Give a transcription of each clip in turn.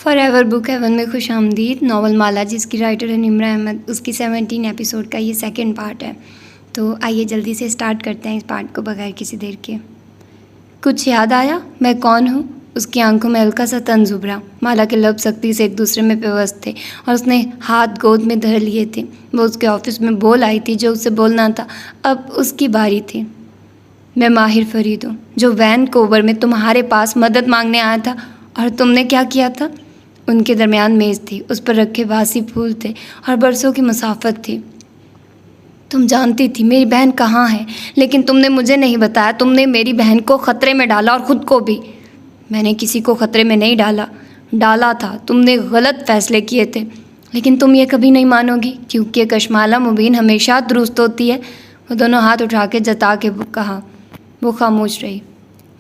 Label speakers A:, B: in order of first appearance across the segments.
A: Forever book haven में खुश आमदीद। नावल माला जिसकी राइटर है निम्रा अहमद, उसकी 17 एपिसोड का ये सेकंड पार्ट है। तो आइए जल्दी से स्टार्ट करते हैं इस पार्ट को बगैर किसी देर के। कुछ याद आया मैं कौन हूँ? उसकी आंखों में हल्का सा तंज उभरा। माला के लब सख्ती से एक दूसरे में व्यवस्थ थे और उसने हाथ गोद में धर लिए थे। वो उसके ऑफिस में बोल आई थी जो उसे बोलना था, अब उसकी बारी थी। मैं माहिर फरीद हूँ जो वैनकूवर में तुम्हारे पास मदद मांगने आया था। और तुमने क्या किया था? उनके दरमियान मेज़ थी, उस पर रखे बासी फूल थे और बरसों की मुसाफत थी। तुम जानती थी मेरी बहन कहाँ है, लेकिन तुमने मुझे नहीं बताया। तुमने मेरी बहन को ख़तरे में डाला और ख़ुद को भी। मैंने किसी को ख़तरे में नहीं डाला था। तुमने गलत फ़ैसले किए थे, लेकिन तुम ये कभी नहीं मानोगी क्योंकि कशमाला मुबीन हमेशा दुरुस्त होती है। वो दोनों हाथ उठा के जता के कहा। वो खामोश रही।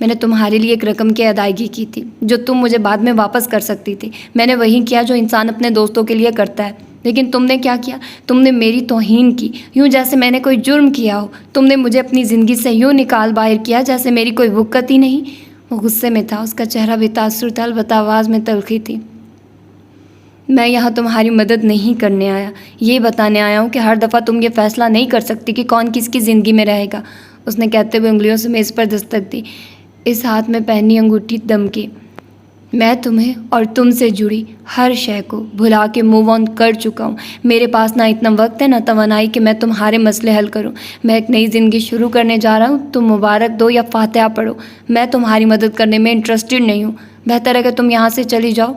A: मैंने तुम्हारे लिए एक रकम की अदायगी की थी जो तुम मुझे बाद में वापस कर सकती थी। मैंने वही किया जो इंसान अपने दोस्तों के लिए करता है। लेकिन तुमने क्या किया? तुमने मेरी तौहीन की, यूँ जैसे मैंने कोई जुर्म किया हो। तुमने मुझे अपनी ज़िंदगी से यूँ निकाल बाहर किया जैसे मेरी कोई वक़्त ही नहीं। वो गुस्से में था, उसका चेहरा भी तासुर था, अलबत्ता आवाज़ में तल्खी थी। मैं यहाँ तुम्हारी मदद नहीं करने आया, ये बताने आया हूँ कि हर दफ़ा तुम ये फ़ैसला नहीं कर सकती कि कौन किसकी ज़िंदगी में रहेगा। उसने कहते हुए उंगलियों से मेज़ पर दस्तक दी, इस हाथ में पहनी अंगूठी दमकी। मैं तुम्हें और तुमसे जुड़ी हर शय को भुला के मूव ऑन कर चुका हूँ। मेरे पास ना इतना वक्त है ना तवानाई कि मैं तुम्हारे मसले हल करूँ। मैं एक नई ज़िंदगी शुरू करने जा रहा हूँ। तुम मुबारक दो या फातिहा पढ़ो, मैं तुम्हारी मदद करने में इंटरेस्टेड नहीं हूँ। बेहतर है कि तुम यहाँ से चली जाओ।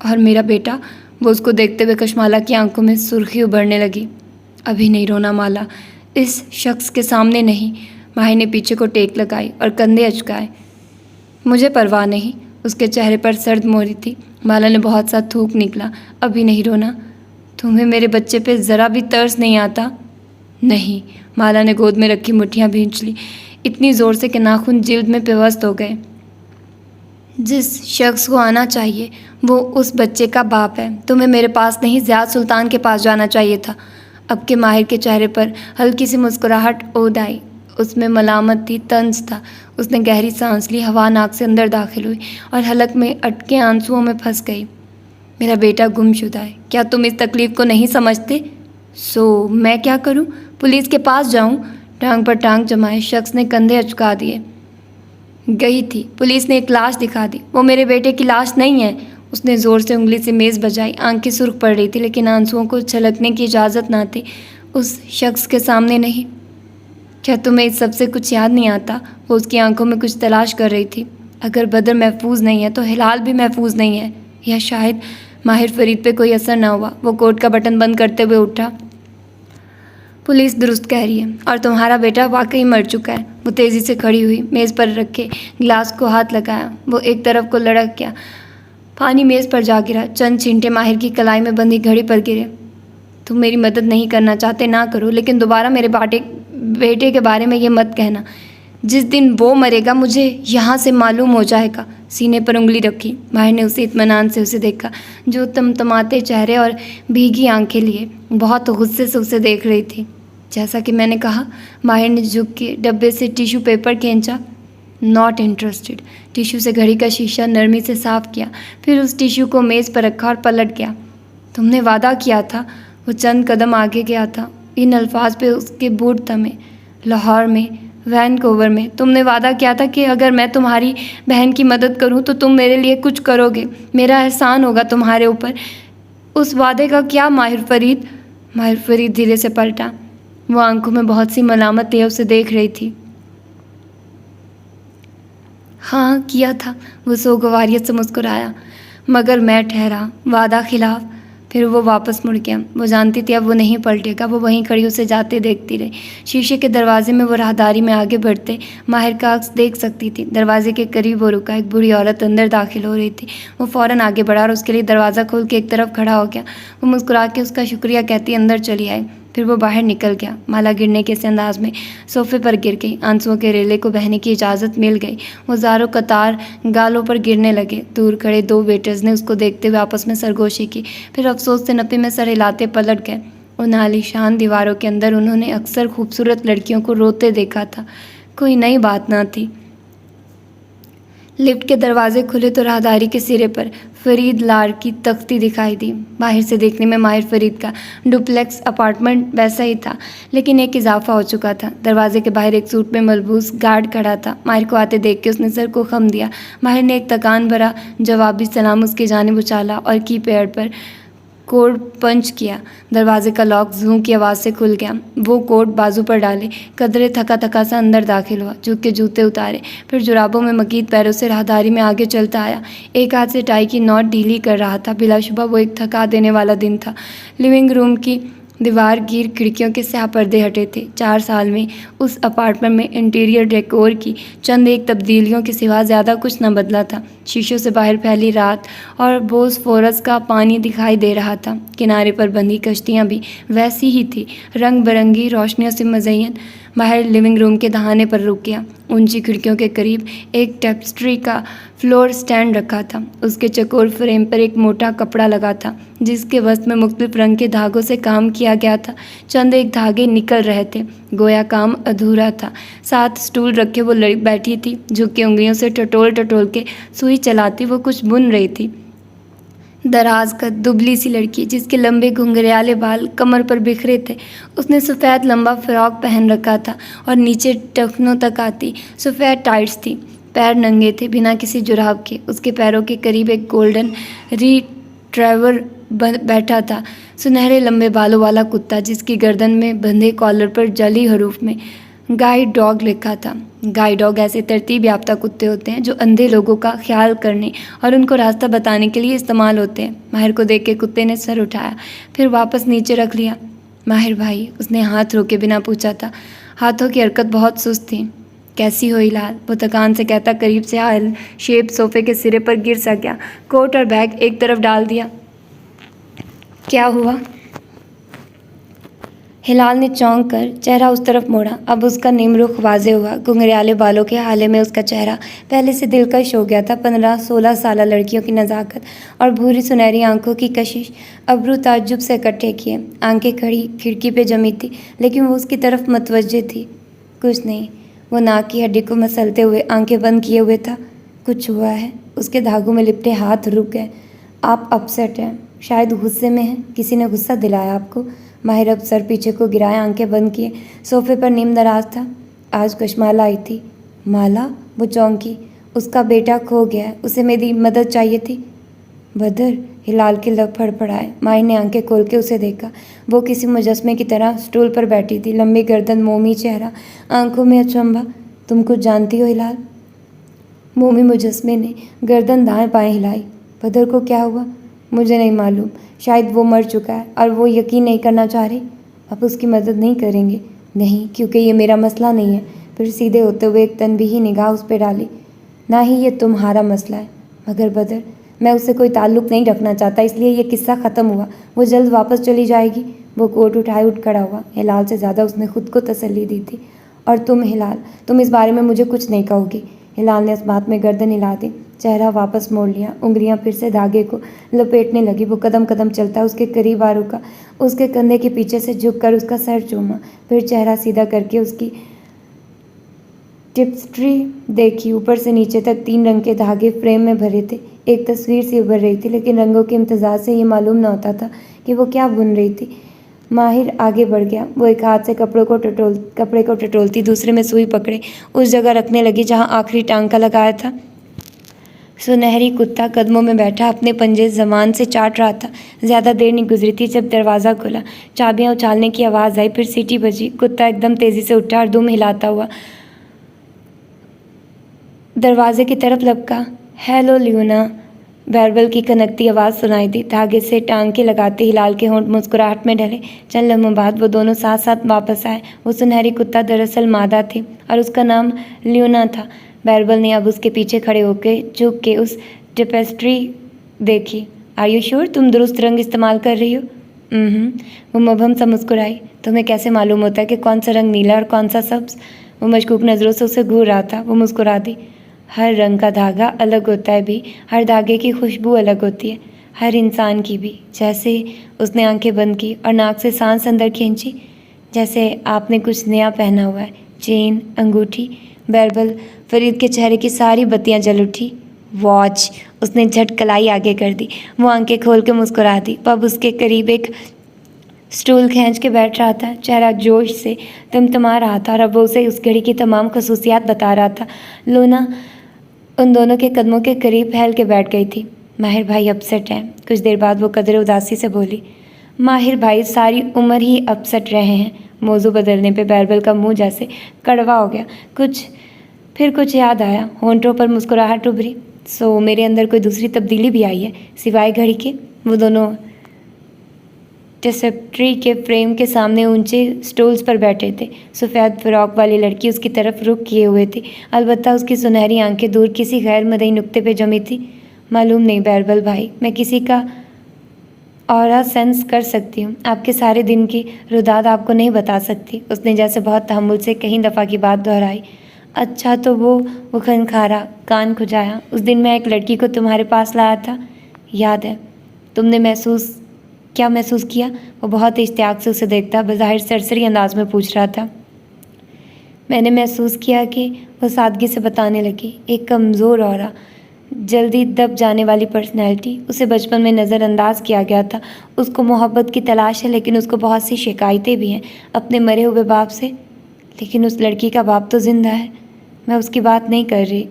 A: और मेरा बेटा, वो उसको देखते हुए कशमाला की आंखों में सुर्खी उभरने लगी। अभी नहीं रोना माला, इस शख्स के सामने नहीं। माही ने पीछे को टेक लगाई और कंधे अचकाए। मुझे परवाह नहीं। उसके चेहरे पर सर्द मोहरी थी। माला ने बहुत सा थूक निकला। अभी नहीं रोना। तुम्हें मेरे बच्चे पे ज़रा भी तरस नहीं आता? नहीं। माला ने गोद में रखी मुट्ठियाँ भींच ली, इतनी ज़ोर से कि नाखून जिल्द में पेवस्त हो गए। जिस शख्स को आना चाहिए वो उस बच्चे का बाप है। तुम्हें मेरे पास नहीं, ज़ियाद सुल्तान के पास जाना चाहिए था। अब के माहिर के चेहरे पर हल्की सी मुस्कुराहट ओढ़ आई। उसमें मलामत थी, तंज था। उसने गहरी सांस ली, हवा नाक से अंदर दाखिल हुई और हलक में अटके आंसुओं में फंस गई। मेरा बेटा गुमशुदा है, क्या तुम इस तकलीफ़ को नहीं समझते? सो मैं क्या करूं? पुलिस के पास जाऊं? टांग पर टांग जमाए शख्स ने कंधे अचका दिए। गई थी, पुलिस ने एक लाश दिखा दी। वो मेरे बेटे की लाश नहीं है। उसने ज़ोर से उंगली से मेज़ बजाई। आंखें सुर्ख पड़ रही थी, लेकिन आंसुओं को छलकने की इजाज़त ना थी। उस शख्स के सामने नहीं। क्या तुम्हें इस सब से कुछ याद नहीं आता? वो उसकी आंखों में कुछ तलाश कर रही थी। अगर बदर महफूज नहीं है तो हिलाल भी महफूज नहीं है। या शायद माहिर फरीद पे कोई असर ना हुआ। वो कोट का बटन बंद करते हुए उठा। पुलिस दुरुस्त कह रही है और तुम्हारा बेटा वाकई मर चुका है। वो तेज़ी से खड़ी हुई, मेज़ पर रखे गिलास को हाथ लगाया। वो एक तरफ को लड़क गया। पानी मेज़ पर जा गिरा। चंद छींटे माहिर की कलाई में बंधी घड़ी पर गिरे। तुम मेरी मदद नहीं करना चाहते ना करो, लेकिन दोबारा मेरे बेटे के बारे में ये मत कहना। जिस दिन वो मरेगा मुझे यहाँ से मालूम हो जाएगा। सीने पर उंगली रखी। माहिर ने उसे इत्मीनान से उसे देखा, जो तमतमाते चेहरे और भीगी आंखें लिए बहुत गुस्से से उसे देख रही थी। जैसा कि मैंने कहा। माहिर ने झुक के डब्बे से टिश्यू पेपर खींचा। Not interested. टिश्यू से घड़ी का शीशा नरमी से साफ किया, फिर उस टिश्यू को मेज़ पर रखा और पलट गया। तुमने वादा किया था। वो चंद कदम आगे गया था। इन अल्फाज पे उसके बूट थमे। लाहौर में, वैनकूवर में तुमने वादा किया था कि अगर मैं तुम्हारी बहन की मदद करूं तो तुम मेरे लिए कुछ करोगे। मेरा एहसान होगा तुम्हारे ऊपर। उस वादे का क्या माहिर फरीद? माहिर फरीद धीरे से पलटा। वो आंखों में बहुत सी मलामत लिए उसे देख रही थी। हाँ किया था। वो सोगवारियत से मुस्कुराया। मगर मैं ठहरा, वादा खिलाफ। फिर वो वापस मुड़ गया। वो जानती थी अब वो नहीं पलटेगा। वो वहीं खड़ी उसे जाते देखती रही। शीशे के दरवाजे में वो राहदारी में आगे बढ़ते माहिर का अक्स देख सकती थी। दरवाजे के करीब वो रुका। एक बूढ़ी औरत अंदर दाखिल हो रही थी। वो फ़ौरन आगे बढ़ा और उसके लिए दरवाज़ा खोल के एक तरफ खड़ा हो गया। वो मुस्कुरा के उसका शुक्रिया कहती अंदर चली आई। फिर वो बाहर निकल गया। माला गिरने के इस अंदाज में सोफे पर गिर गई। आंसुओं के रेले को बहने की इजाज़त मिल गई। वो ज़ारों कतार गालों पर गिरने लगे। दूर खड़े दो वेटर्स ने उसको देखते हुए आपस में सरगोशी की, फिर अफसोस से नपे में सर हिलाते पलट गए। उन आलीशान दीवारों के अंदर उन्होंने अक्सर खूबसूरत लड़कियों को रोते देखा था। कोई नई बात ना थी, लिफ्ट के दरवाजे खुले तो राहदारी के सिरे पर फरीद लार की तख्ती दिखाई दी। बाहर से देखने में माहिर फरीद का डुप्लेक्स अपार्टमेंट वैसा ही था, लेकिन एक इजाफा हो चुका था। दरवाजे के बाहर एक सूट में मलबूस गार्ड खड़ा था। माहिर को आते देख के उसने सर को खम दिया। माहिर ने एक थकान भरा जवाबी सलाम उसकी जानिब उछाला और कीपैड पर कोड पंच किया। दरवाजे का लॉक जूं की आवाज़ से खुल गया। वो कोड बाजू पर डाले, कदरे थका थका सा अंदर दाखिल हुआ, झुक के जूते उतारे, फिर जुराबों में मकीद पैरों से राहदारी में आगे चलता आया। एक हाथ से टाई की नॉट ढीली कर रहा था। बिलाशुबा वो एक थका देने वाला दिन था। लिविंग रूम की दीवार गिर खिड़कियों के स्याह पर्दे हटे थे। 4 साल में उस अपार्टमेंट में इंटीरियर डेकोर की चंद एक तब्दीलियों के सिवा ज़्यादा कुछ न बदला था। शीशों से बाहर फैली रात और बोस्फोरस का पानी दिखाई दे रहा था। किनारे पर बंधी कश्तियाँ भी वैसी ही थी, रंग बिरंगी रोशनियों से मज़य्यन। बाहर लिविंग रूम के दहाने पर रुक गया। ऊंची खिड़कियों के करीब एक टेप्स्ट्री का फ्लोर स्टैंड रखा था। उसके चकोर फ्रेम पर एक मोटा कपड़ा लगा था, जिसके वस्त में मुख्तलिफ रंग के धागों से काम किया गया था। चंद एक धागे निकल रहे थे, गोया काम अधूरा था। 7 स्टूल रखे वो बैठी थी, झुक के उंगलियों से टटोल टटोल के सुई चलाती वो कुछ बुन रही थी। दराज का दुबली सी लड़की, जिसके लंबे घुंघराले बाल कमर पर बिखरे थे। उसने सफ़ेद लंबा फ्रॉक पहन रखा था और नीचे टखनों तक आती सफ़ेद टाइट्स थी। पैर नंगे थे, बिना किसी जुराब के। उसके पैरों के करीब एक गोल्डन रिट्रीवर बैठा था, सुनहरे लंबे बालों वाला कुत्ता, जिसकी गर्दन में बंधे कॉलर पर जाली हरूफ में गाइड डॉग लिखा था। गाइड डॉग ऐसे तरतीब याफ्ता कुत्ते होते हैं जो अंधे लोगों का ख्याल करने और उनको रास्ता बताने के लिए इस्तेमाल होते हैं। माहिर को देख के कुत्ते ने सर उठाया, फिर वापस नीचे रख लिया। माहिर भाई, उसने हाथ रोके बिना पूछा था। हाथों की हरकत बहुत सुस्त थी। कैसी हो हिलाल? वो थकान से कहता करीब से आयल शेप सोफे के सिरे पर गिर सा गया। कोट और बैग एक तरफ डाल दिया। क्या हुआ? हिलाल ने चौंक कर चेहरा उस तरफ मोड़ा। अब उसका निमरुख वाज़े हुआ। घुंघराले बालों के हाले में उसका चेहरा पहले से दिलकश हो गया था। 15-16 साल लड़कियों की नज़ाकत और भूरी सुनहरी आंखों की कशिश अब्रू ताज्जुब से इकट्ठे किए। आंखें खड़ी खिड़की पे जमी थी, लेकिन वो उसकी तरफ मतवज्जे थी। कुछ नहीं, वो नाक की हड्डी को मसलते हुए आंखें बंद किए हुए था। कुछ हुआ है? उसके धागों में लिपटे हाथ रुक गए। आप अपसेट हैं, शायद गुस्से में हैं। किसी ने गुस्सा दिलाया आपको? माहिर अब सर पीछे को गिराए, आंखें बंद किए। सोफे पर नीम दराज था। आज कशमाला आई थी। माला? वो चौंकी। उसका बेटा खो गया है, उसे मेरी मदद चाहिए थी। बदर? हिलाल के लब फड़फड़ाए। माहिर ने आंखें खोल के उसे देखा। वो किसी मुजस्मे की तरह स्टूल पर बैठी थी, लंबी गर्दन, मोमी चेहरा, आंखों में अचंभा। तुम कुछ जानती हो हिलाल? मोमी मुजस्मे ने गर्दन दाएं बाएं हिलाई। बदर को क्या हुआ? मुझे नहीं मालूम। शायद वो मर चुका है और वो यकीन नहीं करना चाह रही। आप उसकी मदद नहीं करेंगे? नहीं, क्योंकि ये मेरा मसला नहीं है। फिर सीधे होते हुए एक तनबीही निगाह उस पर डाली। ना ही ये तुम्हारा मसला है। मगर बदर, मैं उससे कोई ताल्लुक़ नहीं रखना चाहता, इसलिए ये किस्सा ख़त्म हुआ। वो जल्द वापस चली जाएगी। वो कोट उठाए उठ खड़ा हुआ। हिलाल से ज़्यादा उसने खुद को तसल्ली दी थी। और तुम हिलाल, तुम इस बारे में मुझे कुछ नहीं कहोगी? हिलाल ने इस बात में गर्दन हिला दी, चेहरा वापस मोड़ लिया। उंगलियां फिर से धागे को लपेटने लगी। वो कदम कदम चलता उसके करीब आ रुका, उसके कंधे के पीछे से झुककर उसका सर चूमा, फिर चेहरा सीधा करके उसकी टिप्स्ट्री देखी। ऊपर से नीचे तक 3 रंग के धागे फ्रेम में भरे थे। एक तस्वीर सी उभर रही थी, लेकिन रंगों के इम्तजाज से ये मालूम न होता था कि वो क्या बुन रही थी। माहिर आगे बढ़ गया। वो एक हाथ से कपड़े को टटोलती दूसरे में सुई पकड़े उस जगह रखने लगी जहाँ आखिरी टांका लगाया था। सुनहरी कुत्ता कदमों में बैठा अपने पंजे ज़मान से चाट रहा था। ज़्यादा देर नहीं गुजरी थी जब दरवाज़ा खुला, चाबियां उछालने की आवाज़ आई, फिर सीटी बजी। कुत्ता एकदम तेज़ी से उठा और दुम हिलाता हुआ दरवाजे की तरफ लपका। हेलो लियोना, बैरबल की कनकती आवाज़ सुनाई दी। धागे से टांके लगाते हिलाल के होंठ मुस्कुराहट में ढले। चंद लम्हों बाद वो दोनों साथ साथ वापस आए। वो सुनहरी कुत्ता दरअसल मादा थी और उसका नाम लियोना था। बैरबल ने अब उसके पीछे खड़े होकर झुक के उस टेपेस्ट्री देखी। आर यू श्योर तुम दुरुस्त रंग इस्तेमाल कर रही हो? वो मबहम सा मुस्कुराई। तुम्हें कैसे मालूम होता है कि कौन सा रंग नीला और कौन सा सब्ज? वो मशकूक नज़रों से उसे घूर रहा था। वो मुस्कुरा दी। हर रंग का धागा अलग होता है भी, हर धागे की खुशबू अलग होती है, हर इंसान की भी। जैसे उसने आंखें बंद की और नाक से सांस अंदर खींची। जैसे आपने कुछ नया पहना हुआ है, चेन, अंगूठी। बैरबल फरीद के चेहरे की सारी बत्तियां जल उठी। वॉच, उसने झट कलाई आगे कर दी। वो आंखें खोल के मुस्कुरा दी। पब उसके करीब एक स्टूल खींच के बैठ रहा था। चेहरा जोश से टिमटिमा रहा था और अब वो उसे उस घड़ी की तमाम खसूसियात बता रहा था। लूना उन दोनों के कदमों के करीब फैल के बैठ गई थी। माहिर भाई अपसेट हैं। कुछ देर बाद वो कदरे उदासी से बोली। माहिर भाई सारी उम्र ही अपसेट रहे हैं। मौजू बदलने पे बैरबल का मुंह जैसे कड़वा हो गया। कुछ याद आया। होंठों पर मुस्कुराहट उभरी। सो मेरे अंदर कोई दूसरी तब्दीली भी आई है सिवाय घड़ी के? वो दोनों टेसेप्ट्री के फ्रेम के सामने ऊंचे स्टूल्स पर बैठे थे। सफ़ेद फ्रॉक वाली लड़की उसकी तरफ रुख किए हुए थी। अलबत्ता उसकी सुनहरी आंखें दूर किसी गैर मदई नुक्ते पे जमी थी। मालूम नहीं बैरबल भाई, मैं किसी का ऑरा सेंस कर सकती हूँ। आपके सारे दिन की रुदाद आपको नहीं बता सकती। उसने जैसे बहुत तहम्मुल से कई दफ़ा की बात दोहराई। अच्छा तो वो खनखारा, कान खुजाया। उस दिन मैं एक लड़की को तुम्हारे पास लाया था, याद है? तुमने क्या महसूस किया? वो बहुत इश्तियाक से उसे देखता बज़ाहिर सरसरी अंदाज में पूछ रहा था। मैंने महसूस किया कि वो सादगी से बताने लगी। एक कमज़ोर औरा, जल्दी दब जाने वाली पर्सनैलिटी। उसे बचपन में नज़रअंदाज किया गया था। उसको मोहब्बत की तलाश है, लेकिन उसको बहुत सी शिकायतें भी हैं अपने मरे हुए बाप से। लेकिन उस लड़की का बाप तो जिंदा है। मैं उसकी बात नहीं कर रही।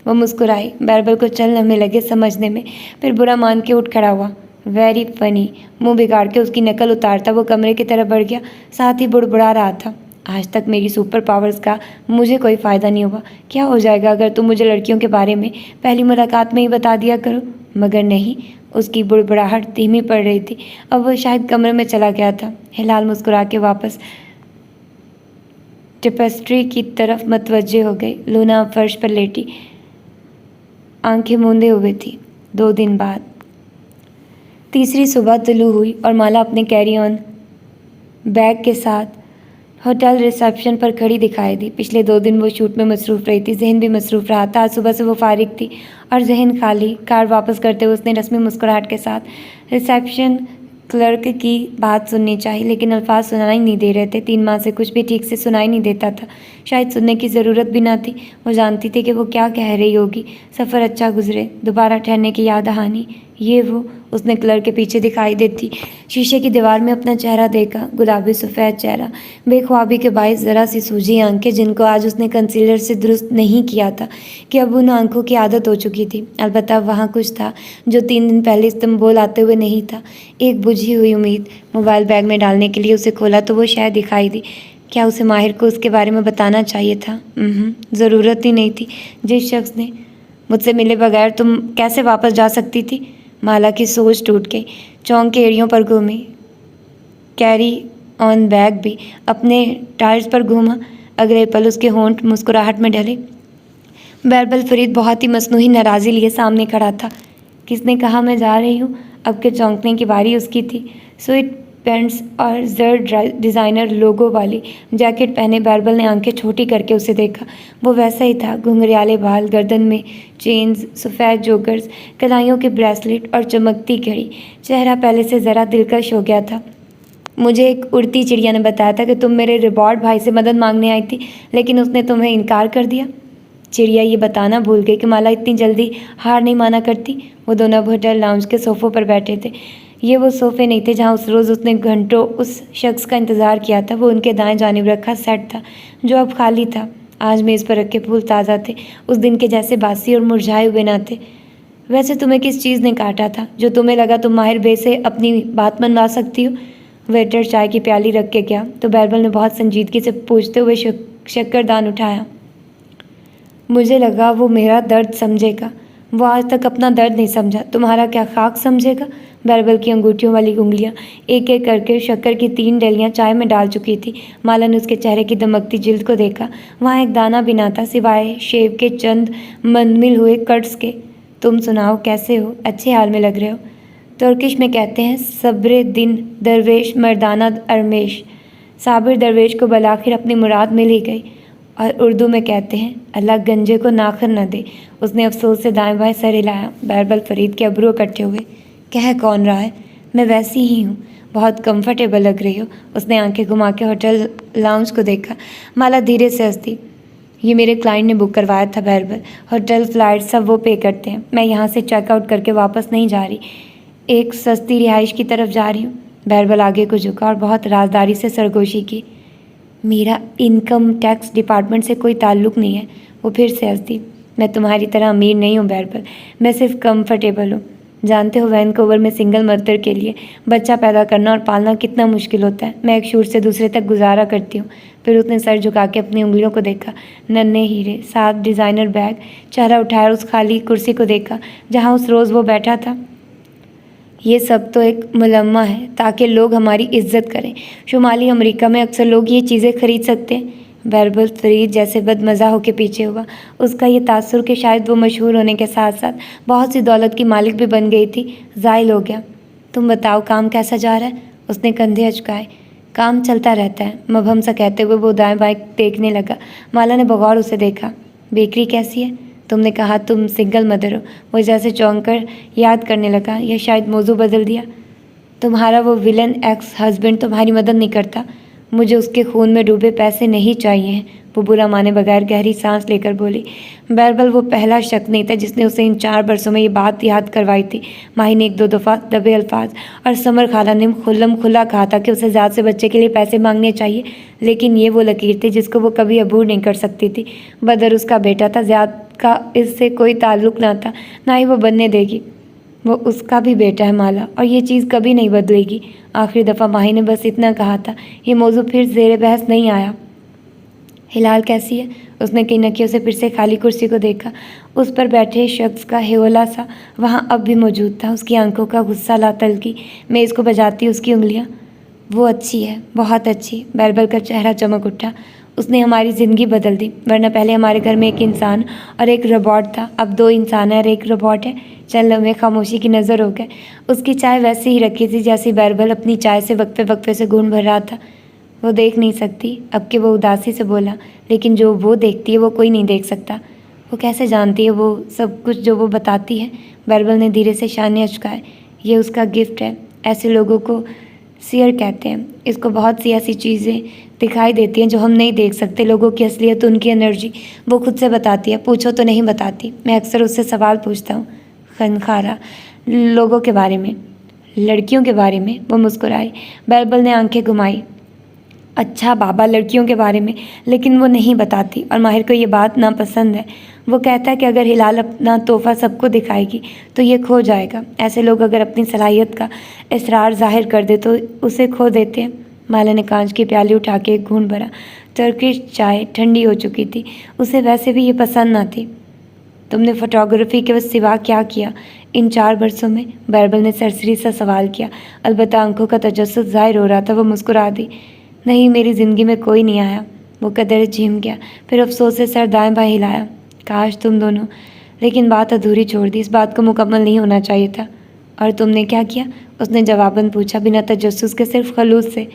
A: वो मुस्कुराई। बैरबल को चल हमें लगे समझने में, फिर बुरा मान के उठ खड़ा हुआ। Very funny. मुंह बिगाड़ के उसकी नकल उतारता वो कमरे की तरफ बढ़ गया, साथ ही बुड़बुड़ा रहा था। आज तक मेरी सुपर पावर्स का मुझे कोई फ़ायदा नहीं हुआ। क्या हो जाएगा अगर तुम मुझे लड़कियों के बारे में पहली मुलाकात में ही बता दिया करो? मगर नहीं। उसकी बुड़बुड़ाहट धीमी पड़ रही थी। अब वह शायद कमरे में चला गया था। हिलाल मुस्कुरा के वापस टेपेस्ट्री की तरफ मतवज्जे हो गई। लूना फर्श पर लेटी आंखें मूंदे हुए थी। 2 दिन बाद तीसरी सुबह तुलू हुई और माला अपने कैरी ऑन बैग के साथ होटल रिसेप्शन पर खड़ी दिखाई दी। पिछले 2 दिन वो शूट में मसरूफ़ रही थी। जहन भी मसरूफ़ रहा था। आज सुबह से वो फारिग थी और जहन खाली। कार वापस करते हुए उसने रस्मी मुस्कुराहट के साथ रिसेप्शन क्लर्क की बात सुननी चाहिए, लेकिन अल्फाज सुनाई नहीं दे रहे थे। 3 माह से कुछ भी ठीक से सुनाई नहीं देता था। शायद सुनने की ज़रूरत भी ना थी। वो जानती थी कि वो क्या कह रही होगी। सफ़र अच्छा गुजरे, दोबारा ठहरने की याद दहानी, ये वो उसने क्लर्क के पीछे दिखाई देती शीशे की दीवार में अपना चेहरा देखा। गुलाबी सफ़ेद चेहरा, बेख्वाबी के बायस ज़रा सी सूजी आंखें जिनको आज उसने कंसीलर से दुरुस्त नहीं किया था कि अब उन आंखों की आदत हो चुकी थी। अलबत्ता वहाँ कुछ था जो 3 दिन पहले इस्तांबुल आते हुए नहीं था। एक बुझी हुई उम्मीद। मोबाइल बैग में डालने के लिए उसे खोला तो वो शायद दिखाई दी। क्या उसे माहिर को उसके बारे में बताना चाहिए था? ज़रूरत ही नहीं थी। जिस शख्स ने मुझसे मिले बगैर तुम कैसे वापस जा सकती थी? माला की सोच टूट गई। चौंक के एड़ियों पर घूमी। कैरी ऑन बैग भी अपने टायर्स पर घूमा। अगले पल उसके होंठ मुस्कुराहट में ढले। बैरबल फरीद बहुत ही मसनूई नाराज़ी लिए सामने खड़ा था। किसने कहा मैं जा रही हूँ? अब के चौंकने की बारी उसकी थी। स्वीट पैंट्स और जर्ड डिज़ाइनर लोगो वाली जैकेट पहने बैरबल ने आंखें छोटी करके उसे देखा। वो वैसा ही था। घुंघरियाले बाल, गर्दन में चेन्स, सफ़ेद जोगर्स, कलाइयों के ब्रेसलेट और चमकती घड़ी। चेहरा पहले से ज़रा दिलकश हो गया था। मुझे एक उड़ती चिड़िया ने बताया था कि तुम मेरे रिबॉर्ड भाई से मदद मांगने आई थी, लेकिन उसने तुम्हें इनकार कर दिया। चिड़िया ये बताना भूल गई कि माला इतनी जल्दी हार नहीं माना करती। वो दोनों होटल लाउंज के सोफ़ों पर बैठे थे। ये वो सोफ़े नहीं थे जहाँ उस रोज़ उसने घंटों उस शख्स का इंतज़ार किया था। वो उनके दाएं जानिब रखा सेट था जो अब खाली था। आज मेज़ पर रखे फूल ताज़ा थे, उस दिन के जैसे बासी और मुरझाए हुए ना थे। वैसे तुम्हें किस चीज़ ने काटा था जो तुम्हें लगा तुम माहिर बे से अपनी बात मनवा सकती हो? वेटर चाय की प्याली रख के गया तो बैरबल ने बहुत संजीदगी से पूछते हुए शक्करदान उठाया। मुझे लगा वो मेरा दर्द समझेगा। वो आज तक अपना दर्द नहीं समझा। तुम्हारा क्या खाक समझेगा? बैरबल की अंगूठियों वाली उंगलियां एक एक करके शक्कर की 3 डलियां चाय में डाल चुकी थी। माला ने उसके चेहरे की दमकती जिल्द को देखा। वहाँ एक दाना भी ना था सिवाय शेव के चंद मंदमिल हुए कट्स के। तुम सुनाओ, कैसे हो? अच्छे हाल में लग रहे हो। तुर्किश में कहते हैं सब्र दिन दरवेश मर्दाना अरमेश। साबिर दरवेश को बलाखिर अपनी मुराद मिल ही गई। और उर्दू में कहते हैं अल्लाह गंजे को नाखर न दे। उसने अफसोस से दाएं बाएं सर हिलाया। बैरबल फरीद के अबरू इकट्ठे हुए। कह कौन रहा है? मैं वैसी ही हूँ। बहुत कंफर्टेबल लग रही हो। उसने आंखें घुमा के होटल लाउंज को देखा। माला धीरे से हंसती। ये मेरे क्लाइंट ने बुक करवाया था बैरबल, होटल फ्लाइट सब वो पे करते हैं। मैं यहाँ से चेकआउट करके वापस नहीं जा रही, एक सस्ती रिहाइश की तरफ जा रही हूँ। बैरबल आगे को झुका और बहुत राजदारी से सरगोशी की। मेरा इनकम टैक्स डिपार्टमेंट से कोई ताल्लुक़ नहीं है। वो फिर से हंस दी। मैं तुम्हारी तरह अमीर नहीं हूँ बैरबल, मैं सिर्फ कंफर्टेबल हूँ। जानते हो वैनकूवर में सिंगल मदर के लिए बच्चा पैदा करना और पालना कितना मुश्किल होता है। मैं एक शूट से दूसरे तक गुजारा करती हूँ। फिर उसने सर झुका के अपनी उंगलियों को देखा, नन्हे हीरे, 7 डिज़ाइनर बैग। चेहरा उठाया, उस खाली कुर्सी को देखा जहाँ उस रोज़ वो बैठा था। ये सब तो एक मुलम्मा है ताकि लोग हमारी इज्जत करें। शुमाली अमेरिका में अक्सर लोग ये चीज़ें खरीद सकते हैं। बैरबल फरीद जैसे बदमज़ा होकर पीछे हुआ। उसका ये तासुर कि शायद वो मशहूर होने के साथ साथ बहुत सी दौलत की मालिक भी बन गई थी, ज़ाहिल हो गया। तुम बताओ, काम कैसा जा रहा है? उसने कंधे अचकाए। काम चलता रहता है, मबहम सा कहते हुए वो दाएं बाएं देखने लगा। माला ने बगौर उसे देखा। बेकरी कैसी है? तुमने कहा तुम सिंगल मदर हो। वो जैसे चौंक कर याद करने लगा, या शायद मौजू बदल दिया। तुम्हारा वो विलन एक्स हस्बैंड तुम्हारी मदद नहीं करता। मुझे उसके खून में डूबे पैसे नहीं चाहिए हैं, वो बुरा माने बगैर गहरी सांस लेकर बोली। बैरबल वो पहला शख्स नहीं था जिसने उसे इन 4 बरसों में ये बात याद करवाई थी। माही ने 1-2 दफ़ा दबे अल्फाज और समर खाला ने खुल्लम खुला कहा था कि उसे ज़ात से बच्चे के लिए पैसे मांगने चाहिए, लेकिन ये वो लकीर थी जिसको वो कभी अबूर नहीं कर सकती थी। बदर उसका बेटा था, ज़ात का इससे कोई ताल्लुक़ ना था, ना ही वो बनने देगी। वो उसका भी बेटा है माला, और ये चीज़ कभी नहीं बदलेगी। आखिरी दफ़ा माही ने बस इतना कहा था। ये मौजू फिर ज़ेरे बहस नहीं आया। हिलाल कैसी है? उसने कई नकियों से फिर से खाली कुर्सी को देखा। उस पर बैठे शख्स का हेवला सा वहाँ अब भी मौजूद था। उसकी आंखों का गुस्सा लातल की मेज़ को बजाती उसकी उंगलियाँ। वो अच्छी है, बहुत अच्छी। बैरबल का चेहरा चमक उठा। उसने हमारी ज़िंदगी बदल दी, वरना पहले हमारे घर में एक इंसान और एक रोबोट था, अब 2 इंसान है और एक रोबोट है। चंद लम्हे खामोशी की नज़र हो गए। उसकी चाय वैसे ही रखी थी जैसी बैरबल अपनी चाय से वक्फे वक्फे से घूंट भर रहा था। वो देख नहीं सकती, अब कि वो उदासी से बोला, लेकिन जो वो देखती है वो कोई नहीं देख सकता। वो कैसे जानती है वो सब कुछ जो वो बताती है? बैरबल ने धीरे से शाने अचकाए। ये उसका गिफ्ट है। ऐसे लोगों को सियर कहते हैं। इसको बहुत सी ऐसी चीज़ें दिखाई देती हैं जो हम नहीं देख सकते। लोगों की असलियत, उनकी एनर्जी वो खुद से बताती है। पूछो तो नहीं बताती। मैं अक्सर उससे सवाल पूछता हूँ, खनखारा, लोगों के बारे में, लड़कियों के बारे में। वो मुस्कुराई। बैरबल ने आंखें घुमाई। अच्छा बाबा, लड़कियों के बारे में, लेकिन वो नहीं बताती, और माहिर को ये बात नापसंद है। वो कहता है कि अगर हिलाल अपना तोहफ़ा सबको दिखाएगी तो ये खो जाएगा। ऐसे लोग अगर अपनी सलाहियत का इसरार ज़ाहिर कर दे तो उसे खो देते हैं। माला ने कांच की प्याली उठा के एक घूंट भरा। टर्किश चाय ठंडी हो चुकी थी। उसे वैसे भी ये पसंद ना थी। तुमने फ़ोटोग्राफी के सिवा क्या किया इन 4 बरसों में? बैरबल ने सरसरी सा सवाल किया। अलबत्ता आंखों का तजस्सुस ज़ाहिर हो रहा था। वो मुस्कुरा दी। नहीं, मेरी ज़िंदगी में कोई नहीं आया। वो कदर झिम गया, फिर अफसोस से सर दाएं बाएं हिलाया। काश तुम दोनों, लेकिन बात अधूरी छोड़ दी। इस बात को मुकम्मल नहीं होना चाहिए था। और तुमने क्या किया? उसने जवाबन पूछा, बिना तजस्सुस के, सिर्फ खलूस से।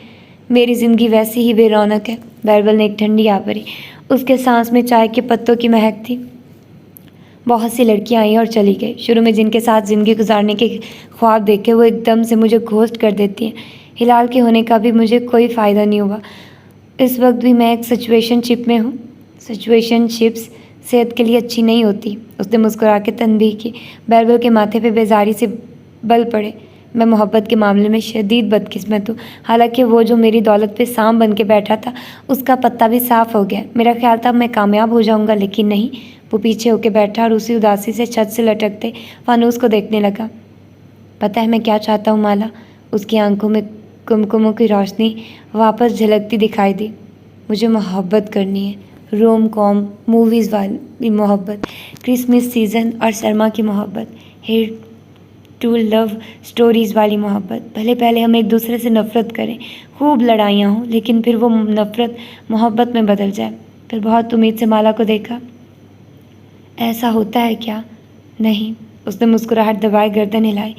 A: मेरी ज़िंदगी वैसी ही बेरौनक है। बैरबल ने एक ठंडी आ भरी। उसके सांस में चाय के पत्तों की महक थी। बहुत सी लड़कियां आई और चली गई। शुरू में जिनके साथ ज़िंदगी गुजारने के ख्वाब देखे वो एकदम से मुझे घोस्ट कर देती हैं। हिलाल के होने का भी मुझे कोई फ़ायदा नहीं हुआ। इस वक्त भी मैं एक सिचुएशनशिप में हूँ। सिचुएशनशिप्स सेहत के लिए अच्छी नहीं होती। उसने मुस्कुरा के तनबीह की। बैरबल के माथे पे बेजारी से बल पड़े। मैं मोहब्बत के मामले में शदीद बदकिस्मत हूँ। हालांकि वो जो मेरी दौलत पे सांप बन के बैठा था उसका पत्ता भी साफ़ हो गया। मेरा ख्याल था मैं कामयाब हो जाऊँगा, लेकिन नहीं। वो पीछे होके बैठा और उसी उदासी से छत से लटकते फानूस को देखने लगा। पता है मैं क्या चाहता हूँ माला? उसकी आंखों में कुमकुमों की रोशनी वापस झलकती दिखाई दी। मुझे मोहब्बत करनी है, रोम कॉम मूवीज़ वाली मोहब्बत, क्रिसमस सीज़न और सरमा की मोहब्बत, हेट टू लव स्टोरीज़ वाली मोहब्बत। भले पहले हम एक दूसरे से नफ़रत करें, खूब लड़ाइयाँ हों, लेकिन फिर वो नफ़रत मोहब्बत में बदल जाए। फिर बहुत उम्मीद से माला को देखा। ऐसा होता है क्या? नहीं। उसने मुस्कुराहट दबाए गर्दन हिलाई।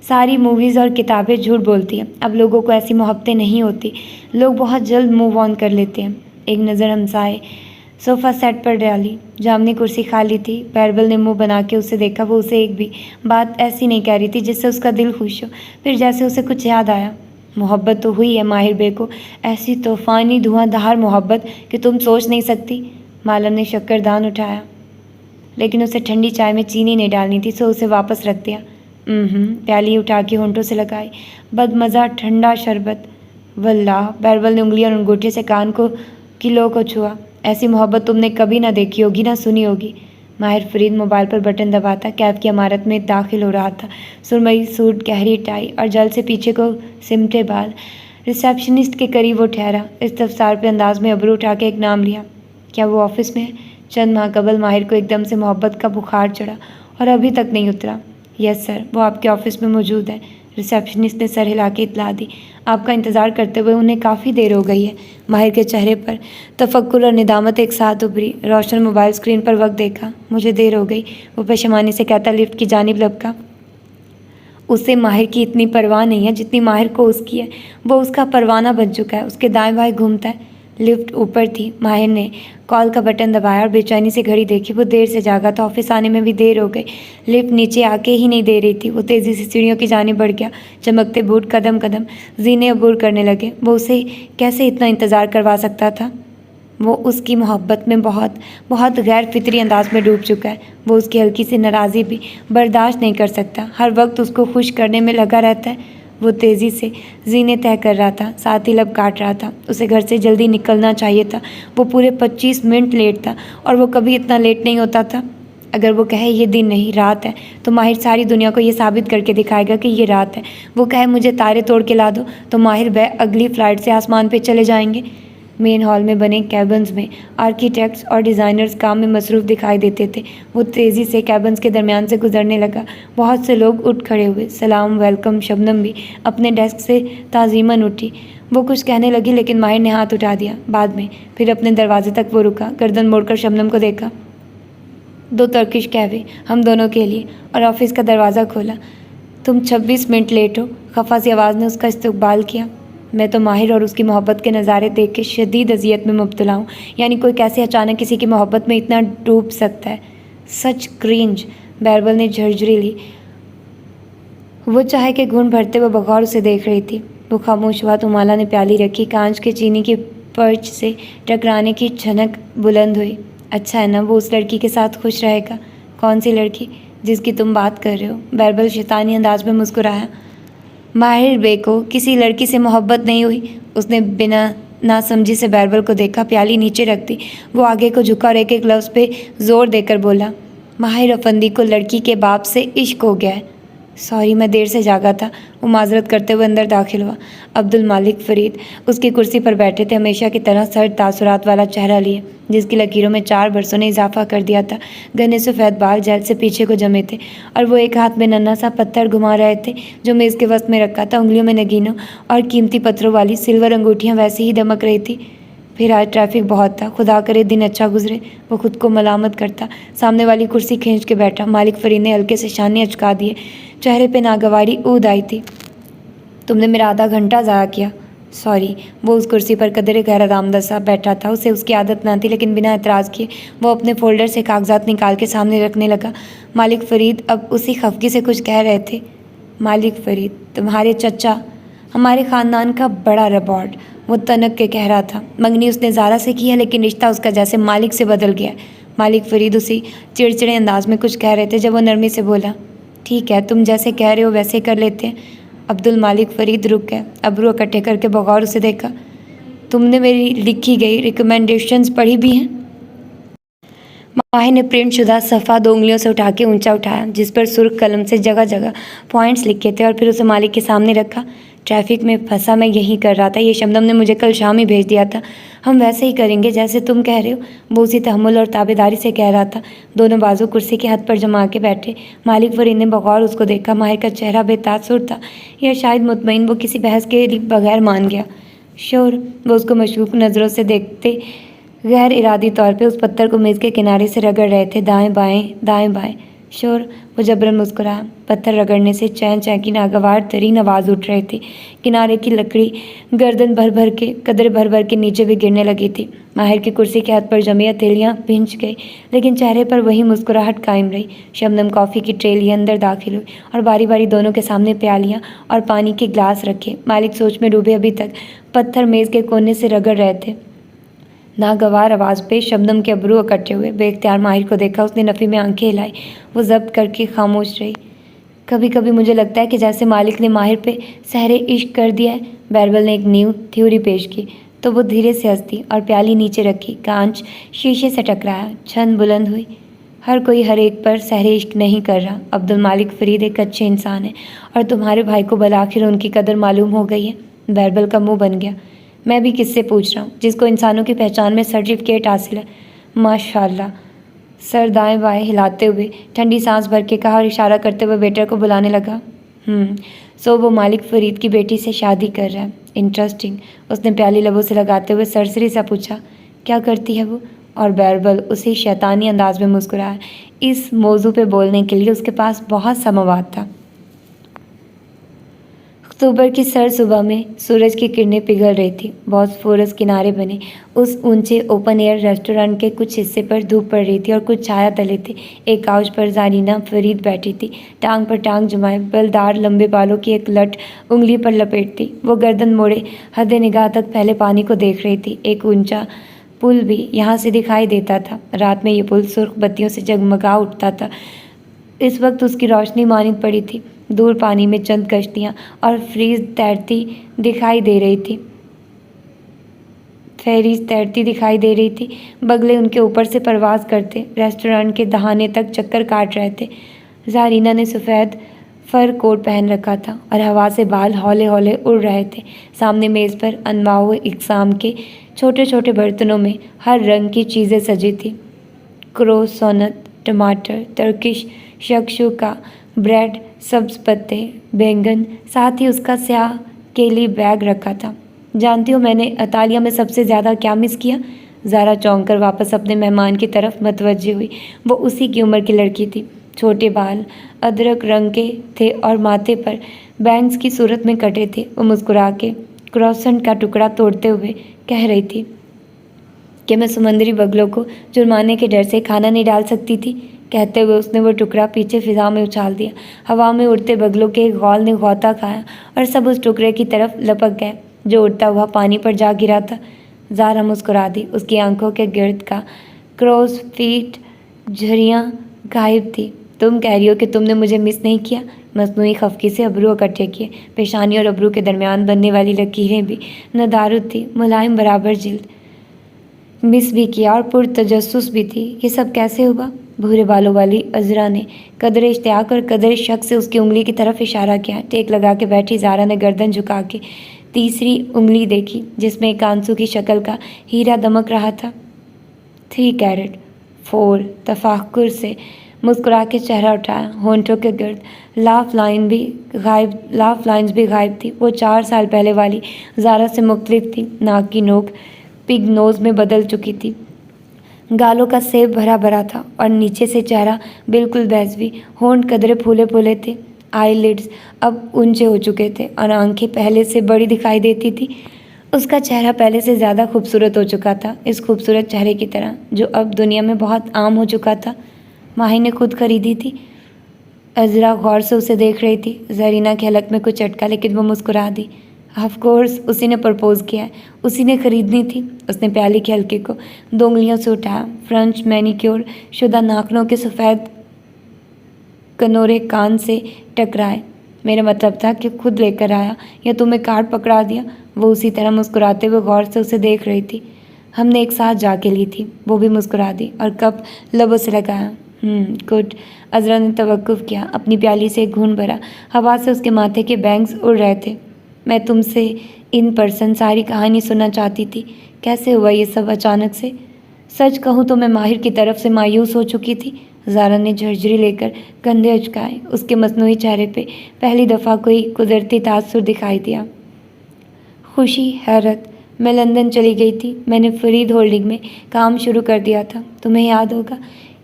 A: सारी मूवीज़ और किताबें झूठ बोलती हैं। अब लोगों को ऐसी मोहब्बतें नहीं होती। लोग बहुत जल्द मूव ऑन कर लेते हैं। एक नज़र हमसाए सोफ़ा सेट पर डाली। जामनी कुर्सी खाली थी। बैरबल ने मुंह बना के उसे देखा। वो उसे एक भी बात ऐसी नहीं कह रही थी जिससे उसका दिल खुश हो। फिर जैसे उसे कुछ याद आया, मोहब्बत तो हुई है माहिर बे को, ऐसी तूफ़ानी धुआंधार मोहब्बत कि तुम सोच नहीं सकती।
B: माला ने शक्करदान उठाया, लेकिन उसे ठंडी चाय में चीनी नहीं डालनी थी, सो उसे वापस रख दिया। प्याली उठा के होंठों से लगाई। बदमज़ा ठंडा शरबत। वल्लाह, बैरबल ने उंगली और अंगूठे से कान को किलो को छुआ। ऐसी मोहब्बत तुमने कभी ना देखी होगी, ना सुनी होगी। माहिर फरीद मोबाइल पर बटन दबाता कैब की इमारत में दाखिल हो रहा था। सुरमई सूट, गहरी टाई और जल से पीछे को सिमटे बाल। रिसेप्शनिस्ट के करीब वो ठहरा। इस तफसार पे अंदाज में अबरू उठा के एक नाम लिया। क्या वो ऑफिस में है? चंद माह कबल माहिर को एकदम से मोहब्बत का बुखार चढ़ा और अभी तक नहीं उतरा। यस सर, वो आपके ऑफिस में मौजूद है। रिसेप्शनिस्ट ने सर हिला के इतला दी। आपका इंतज़ार करते हुए उन्हें काफ़ी देर हो गई है। माहिर के चेहरे पर तफक्कुर और निदामत एक साथ उभरी। रोशन मोबाइल स्क्रीन पर वक्त देखा। मुझे देर हो गई, वो पेशमानी से कहता लिफ्ट की जानिब लपका। उसे माहिर की इतनी परवाह नहीं है जितनी माहिर को उसकी है। वो उसका परवाना बन चुका है, उसके दाएं बाएं घूमता है। लिफ्ट ऊपर थी। माहिर ने कॉल का बटन दबाया और बेचैनी से घड़ी देखी। वो देर से जागा था, ऑफिस आने में भी देर हो गई। लिफ्ट नीचे आके ही नहीं दे रही थी। वो तेज़ी से सीढ़ियों की जानिब बढ़ गया। चमकते बूट कदम कदम जीने अबूर करने लगे। वो उसे कैसे इतना इंतज़ार करवा सकता था? वो उसकी मोहब्बत में बहुत बहुत गैर फितरी अंदाज में डूब चुका है। वो उसकी हल्की सी नाराज़ी भी बर्दाश्त नहीं कर सकता। हर वक्त उसको खुश करने में लगा रहता है। वो तेज़ी से जीने तय कर रहा था, साथ ही लब काट रहा था। उसे घर से जल्दी निकलना चाहिए था। वो पूरे 25 मिनट लेट था और वो कभी इतना लेट नहीं होता था। अगर वो कहे ये दिन नहीं रात है, तो माहिर सारी दुनिया को ये साबित करके दिखाएगा कि ये रात है। वो कहे मुझे तारे तोड़ के ला दो, तो माहिर वह अगली फ़्लाइट से आसमान पे चले जाएंगे। मेन हॉल में बने कैबिन्स में आर्किटेक्ट्स और डिज़ाइनर्स काम में मसरूफ़ दिखाई देते थे। वो तेज़ी से कैबिन्स के दरमियान से गुजरने लगा। बहुत से लोग उठ खड़े हुए। सलाम, वेलकम। शबनम भी अपने डेस्क से ताज़ीमन उठी। वो कुछ कहने लगी, लेकिन माहिर ने हाथ उठा दिया। बाद में फिर अपने दरवाजे तक वो रुका, गर्दन मोड़कर शबनम को देखा। 2 टर्किश कहवे हम दोनों के लिए, और ऑफिस का दरवाज़ा खोला। तुम 26 मिनट लेट हो, खफा सी आवाज़ ने उसका इस्तकबाल किया। मैं तो माहिर और उसकी मोहब्बत के नज़ारे देख के शदीद अजियत में मुब्तला हूँ। यानी कोई कैसे अचानक किसी की मोहब्बत में इतना डूब सकता है? सच क्रिंज। बैरबल ने झरझरी ली। वो चाय के घूंट भरते हुए बगौर उसे देख रही थी। वो खामोश हुआ तो माला ने प्याली रखी। कांच के चीनी की पर्च से टकराने की छनक बुलंद हुई। अच्छा है ना, वो उस लड़की के साथ खुश रहेगा। कौन सी लड़की जिसकी तुम बात कर रहे हो? बैरबल शैतानी अंदाज में मुस्कुराया। माहिर बे को किसी लड़की से मोहब्बत नहीं हुई। उसने बिना नासमझी से बैरबल को देखा, प्याली नीचे रख दी। वो आगे को झुका और एक एक लफ्ज़ पे ज़ोर देकर बोला, माहिर अफंदी को लड़की के बाप से इश्क हो गया है। सॉरी, मैं देर से जागा था। वो माजरत करते हुए अंदर दाखिल हुआ। अब्दुल मालिक फरीद उसकी कुर्सी पर बैठे थे, हमेशा की तरह सर्द तासुरात वाला चेहरा लिए, जिसकी लकीरों में 4 बरसों ने इजाफा कर दिया था। घने सफ़ेद बाल जेल से पीछे को जमे थे और वो एक हाथ में नन्हा सा पत्थर घुमा रहे थे जो मेज़ के वस्त में रखा था। उंगलियों में नगीनों और कीमती पत्थरों वाली सिल्वर अंगूठियाँ वैसे ही दमक रही थी। फिर आज ट्रैफिक बहुत था, खुदा करे दिन अच्छा गुजरे, वो खुद को मलामत करता। सामने वाली कुर्सी खींच के बैठा। मालिक फरीद ने हल्के से शाने अचका दिए। चेहरे पे नागवारी ऊद आई थी। तुमने मेरा आधा घंटा ज़ाया किया। सॉरी। वो उस कुर्सी पर कदरे गहरा रामदा सा बैठा था। उसे उसकी आदत ना थी, लेकिन बिना एतराज़ किए वो अपने फोल्डर से कागजात निकाल के सामने रखने लगा। मालिक फरीद अब उसी खफगी से कुछ कह रहे थे। मालिक फरीद, तुम्हारे चचा हमारे ख़ानदान का बड़ा रिकॉर्ड, वो तनक के कह रहा था। मंगनी उसने ज़ारा से की है, लेकिन रिश्ता उसका जैसे मालिक से बदल गया है। मालिक फरीद उसी चिड़चिड़े अंदाज में कुछ कह रहे थे जब वो नरमी से बोला, ठीक है, तुम जैसे कह रहे हो वैसे कर लेते हैं। अब्दुल मालिक फरीद रुक गए। अबरू इकट्ठे करके बगौर उसे देखा। तुमने मेरी लिखी गई रिकमेंडेशंस पढ़ी भी हैं? माहिर ने प्रिंट शुदा सफ़ा 2 उंगलियों से उठा के ऊंचा उठाया, जिस पर सुर्ख कलम से जगह जगह पॉइंट्स लिखे थे, और फिर उसे मालिक के सामने रखा। ट्रैफिक में फंसा मैं यही कर रहा था। ये शबनम ने मुझे कल शाम ही भेज दिया था। हम वैसे ही करेंगे जैसे तुम कह रहे हो। वो उसी तहम्मुल और ताबेदारी से कह रहा था। दोनों बाजू कुर्सी के हद पर जमा के बैठे। मालिक फरीद ने बगौर उसको देखा। माहिर का चेहरा बेतासुर था, या शायद मुतमईन। वो किसी बहस के बगैर मान गया। शोर। वो उसको मशकूक नज़रों से देखते गैर इरादी तौर पे उस पत्थर को मेज़ के किनारे से रगड़ रहे थे, दाएं बाएं। शोर। वो जबरन मुस्कुराया। पत्थर रगड़ने से चैन चैन की नागवार तरीन आवाज़ उठ रही थी। किनारे की लकड़ी गर्दन भर भर के, कदर भर भर के नीचे भी गिरने लगी थी। माहिर की कुर्सी के हाथ पर जमी हथेलियाँ भिंच गई, लेकिन चेहरे पर वही मुस्कुराहट कायम रही। शबनम कॉफ़ी की ट्रे लिए अंदर दाखिल हुई और बारी बारी दोनों के सामने प्यालियाँ और पानी के गिलास रखे। मालिक सोच में डूबे अभी तक पत्थर मेज़ के कोने से रगड़ रहे थे। नागवार आवाज़ पे शबनम के अब्रू इकट्ठे हुए। बेख्तियार माहिर को देखा, उसने नफ़ी में आंखें हिलाई। वो जब्त करके खामोश रही। कभी कभी मुझे लगता है कि जैसे मालिक ने माहिर पे सहरे इश्क कर दिया है। बैरबल ने एक न्यू थ्योरी पेश की तो वो धीरे से हंस दी और प्याली नीचे रखी। कांच शीशे से टकराया, छन बुलंद हुई। हर कोई हर एक पर सहरे इश्क नहीं कर रहा। अब्दुल मालिक फरीद एक अच्छे इंसान है और तुम्हारे भाई को भला आखिर उनकी कदर मालूम हो गई है। बैरबल का मुंह बन गया। मैं भी किससे पूछ रहा हूँ जिसको इंसानों की पहचान में सर्टिफिकेट हासिल है। माशाल्लाह। सर दाएं बाएं हिलाते हुए ठंडी सांस भर के कहा और इशारा करते हुए वेटर को बुलाने लगा। सो वो मालिक फरीद की बेटी से शादी कर रहा है। इंटरेस्टिंग। उसने प्याली लबों से लगाते हुए सरसरी सा पूछा, क्या करती है वो? और बैरबल उसी शैतानी अंदाज में मुस्कुराया। इस मौजू पे बोलने के लिए उसके पास बहुत समवाद था। अक्टूबर की सर सुबह में सूरज की किरणें पिघल रही थी। बॉस्फोरस किनारे बने उस ऊंचे ओपन एयर रेस्टोरेंट के कुछ हिस्से पर धूप पड़ रही थी और कुछ छाया तले थे। एक काउच पर जारीना फरीद बैठी थी, टांग पर टांग जमाए, बलदार लंबे बालों की एक लट उंगली पर लपेटती। वो गर्दन मोड़े हद निगाह तक फैले पानी को देख रही थी। एक ऊंचा पुल भी यहाँ से दिखाई देता था। रात में ये पुल सुर्ख बत्तियों से जगमगा उठता था। इस वक्त उसकी रोशनी मानित पड़ी थी। दूर पानी में चंद कश्तियाँ और फेरीज तैरती दिखाई दे रही थी। बगले उनके ऊपर से परवाज करते रेस्टोरेंट के दहाने तक चक्कर काट रहे थे। जारीना ने सफ़ेद फर कोट पहन रखा था और हवा से बाल हौले हौले उड़ रहे थे। सामने मेज़ पर अनवाओ इकसाम के छोटे छोटे बर्तनों में हर रंग की चीज़ें सजी थी। क्रोसोनट, टमाटर, टर्किश शक्शुका, ब्रेड, सब्ज पत्ते, बैंगन, साथ ही उसका स्याह केली बैग रखा था। जानती हो मैंने अतालिया में सबसे ज़्यादा क्या मिस किया? ज़ारा चौंक कर वापस अपने मेहमान की तरफ मतवज्जे हुई। वो उसी की उम्र की लड़की थी। छोटे बाल अदरक रंग के थे और माथे पर बैंग्स की सूरत में कटे थे। वो मुस्कुरा के क्रॉसेंट का टुकड़ा तोड़ते हुए कह रही थी कि मैं समुद्री बगलों को जुर्माने के डर से खाना नहीं डाल सकती थी। कहते हुए उसने वो टुकड़ा पीछे फिजा में उछाल दिया। हवा में उड़ते बगलों के एक गौल ने गौता खाया और सब उस टुकड़े की तरफ लपक गए जो उड़ता हुआ पानी पर जा गिरा था। ज़ारा मुस्कुरा दी। उसकी आंखों के गिर्द का क्रॉस फीट झुर्रियाँ गायब थी। तुम कह रही हो कि तुमने मुझे मिस नहीं किया? मसनूई खफकी से अबरू इकट्ठे किए। पेशानी और अबरू के दरमियान बनने वाली लकीरें भी नदारुद थी, मुलायम बराबर जिल्द। मिस भी किया और पुरतजस्सुस भी थी। ये सब कैसे हुआ? भूरे बालों वाली अजरा ने कदरे इश्तियाक और कदरे शक से उसकी उंगली की तरफ इशारा किया। टेक लगा के बैठी ज़ारा ने गर्दन झुका के तीसरी उंगली देखी जिसमें एक आंसू की शक्ल का हीरा दमक रहा था। 3 कैरेट 4 तफाकुर से मुस्कुरा के चेहरा उठाया। होंठों के गिर्द लाफ लाइन्स भी गायब थी। वो 4 साल पहले वाली ज़ारा से मुख्तलिफ थी। नाक की नोक पिग नोज में बदल चुकी थी। गालों का सेब भरा भरा था और नीचे से चेहरा बिल्कुल बैजवी। होंठ कदरे फूले फूले थे। आईलिड्स अब ऊंचे हो चुके थे और आंखें पहले से बड़ी दिखाई देती थी। उसका चेहरा पहले से ज़्यादा खूबसूरत हो चुका था, इस खूबसूरत चेहरे की तरह जो अब दुनिया में बहुत आम हो चुका था। माही ने खुद खरीदी थी। अजरा गौर से उसे देख रही थी। जरीना के हलक में कुछ अटका लेकिन वो मुस्कुरा दी। ऑफ कोर्स उसी ने प्रपोज़ किया है, उसी ने खरीदनी थी। उसने प्याली के हल्के को 2 उंगलियों से उठाया। फ्रेंच मैनिक्योर शुदा नाखनों के सफ़ेद कनोरे कान से टकराए। मेरा मतलब था कि खुद लेकर आया या तुम्हें कार्ड पकड़ा दिया? वो उसी तरह मुस्कुराते हुए गौर से उसे देख रही थी। हमने एक साथ जाके ली थी। वो भी मुस्कुरा दी और कप लबों से लगाया। गुड। अजरा ने तवक्कुफ किया। अपनी प्याली से एक घूंट भरा। हवा से उसके माथे के बैंग्स उड़ रहे थे। मैं तुमसे इन पर्सन सारी कहानी सुनना चाहती थी। कैसे हुआ ये सब अचानक से? सच कहूँ तो मैं माहिर की तरफ से मायूस हो चुकी थी। ज़ारा ने झरझरी लेकर कंधे अचकाए। उसके मसनूई चेहरे पे पहली दफ़ा कोई कुदरती तासुर दिखाई दिया। खुशी, हैरत। मैं लंदन चली गई थी। मैंने फरीद होल्डिंग में काम शुरू कर दिया था। तुम्हें याद होगा।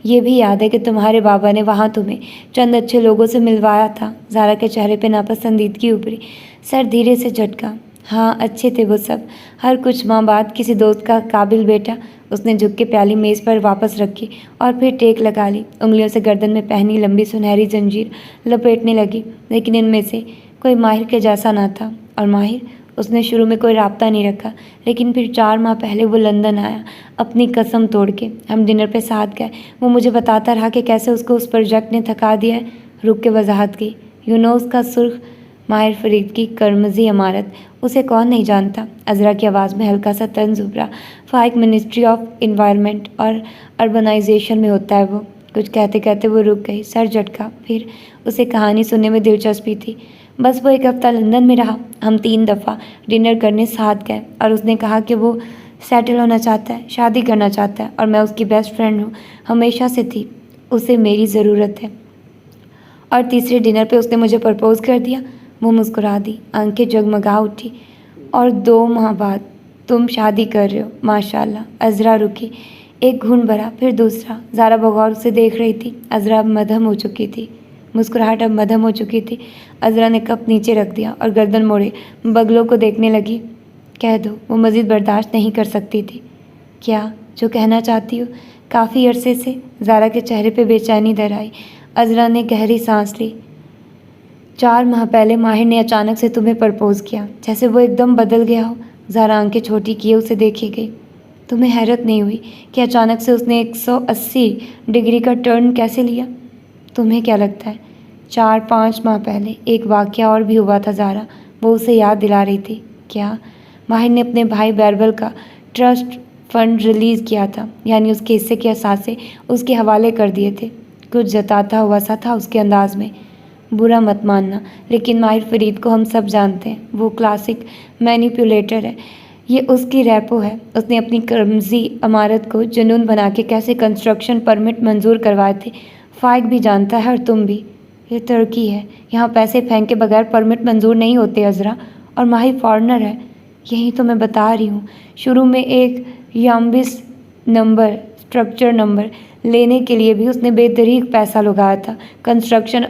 B: ये भी याद है कि तुम्हारे बाबा ने वहाँ तुम्हें चंद अच्छे लोगों से मिलवाया था। ज़ारा के चेहरे पे नापसंदीदगी उभरी। सर धीरे से झटका। हाँ, अच्छे थे वो सब। हर कुछ माह बाद किसी दोस्त का काबिल बेटा। उसने झुक के प्याली मेज़ पर वापस रखी और फिर टेक लगा ली। उंगलियों से गर्दन में पहनी लंबी सुनहरी जंजीर लपेटने लगी, लेकिन इनमें से कोई माहिर के जैसा ना था और माहिर उसने शुरू में कोई राब्ता नहीं रखा, लेकिन फिर 4 माह पहले वो लंदन आया अपनी कसम तोड़ के। हम डिनर पे साथ गए। वो मुझे बताता रहा कि कैसे उसको उस प्रोजेक्ट ने थका दिया है। रुक के वजाहत की, उसका सुर्ख माहिर फरीद की कर्मजी इमारत, उसे कौन नहीं जानता। अजरा की आवाज़ में हल्का सा तंज उभरा। फ़ाइक मिनिस्ट्री ऑफ इन्वायरमेंट और अर्बनाइजेशन में होता है वो। कुछ कहते कहते वो रुक गई, सर झटका। फिर उसे कहानी सुनने में दिलचस्पी थी। बस वो 1 हफ्ता लंदन में रहा। हम 3 दफ़ा डिनर करने साथ गए और उसने कहा कि वो सेटल होना चाहता है, शादी करना चाहता है, और मैं उसकी बेस्ट फ्रेंड हूँ, हमेशा से थी। उसे मेरी ज़रूरत है। और तीसरे डिनर पे उसने मुझे प्रपोज़ कर दिया। वो मुस्कुरा दी, आंखें जगमगा उठी। और 2 माह बाद तुम शादी कर रहे हो, माशाल्लाह। अजरा रुकी, एक घूंट भरा, फिर दूसरा। ज़ारा बगौर उसे देख रही थी। अजरा अब मध्यम हो चुकी थी, मुस्कुराहट अब मध्यम हो चुकी थी। अजरा ने कप नीचे रख दिया और गर्दन मोड़े बगलों को देखने लगी। कह दो, वो मज़ीद बर्दाश्त नहीं कर सकती थी। क्या जो कहना चाहती हो? काफ़ी अरसे से ज़ारा के चेहरे पे बेचैनी दर आई। अजरा ने गहरी सांस ली। 4 माह पहले माहिर ने अचानक से तुम्हें प्रपोज़ किया, जैसे वो एकदम बदल गया हो। ज़ारा आंखें छोटी किए उसे देखे गई। तुम्हें हैरत नहीं हुई कि अचानक से उसने 180 डिग्री का टर्न कैसे लिया? तुम्हें क्या लगता है? 4-5 माह पहले एक वाक़या और भी हुआ था ज़ारा, वो उसे याद दिला रही थी। क्या? माहिर ने अपने भाई बैरबल का ट्रस्ट फंड रिलीज़ किया था, यानी उसके हिस्से के असासे उसके हवाले कर दिए थे। कुछ जताता हुआ सा था उसके अंदाज में। बुरा मत मानना, लेकिन माहिर फरीद को हम सब जानते हैं। वो क्लासिक मैनिपुलेटर है। ये उसकी रैपो है। उसने अपनी कर्मजी इमारत को जुनून बना के कैसे कंस्ट्रक्शन परमिट मंजूर करवाए थे, फ़ाइक भी जानता है और तुम भी। ये तुर्की है, यहाँ पैसे फेंक के बगैर परमिट मंजूर नहीं होते अजरा। और माहिर फॉरेनर है, यही तो मैं बता रही हूँ। शुरू में एक याम्बिस नंबर, स्ट्रक्चर नंबर लेने के लिए भी उसने बेदरीक पैसा लगाया था। कंस्ट्रक्शन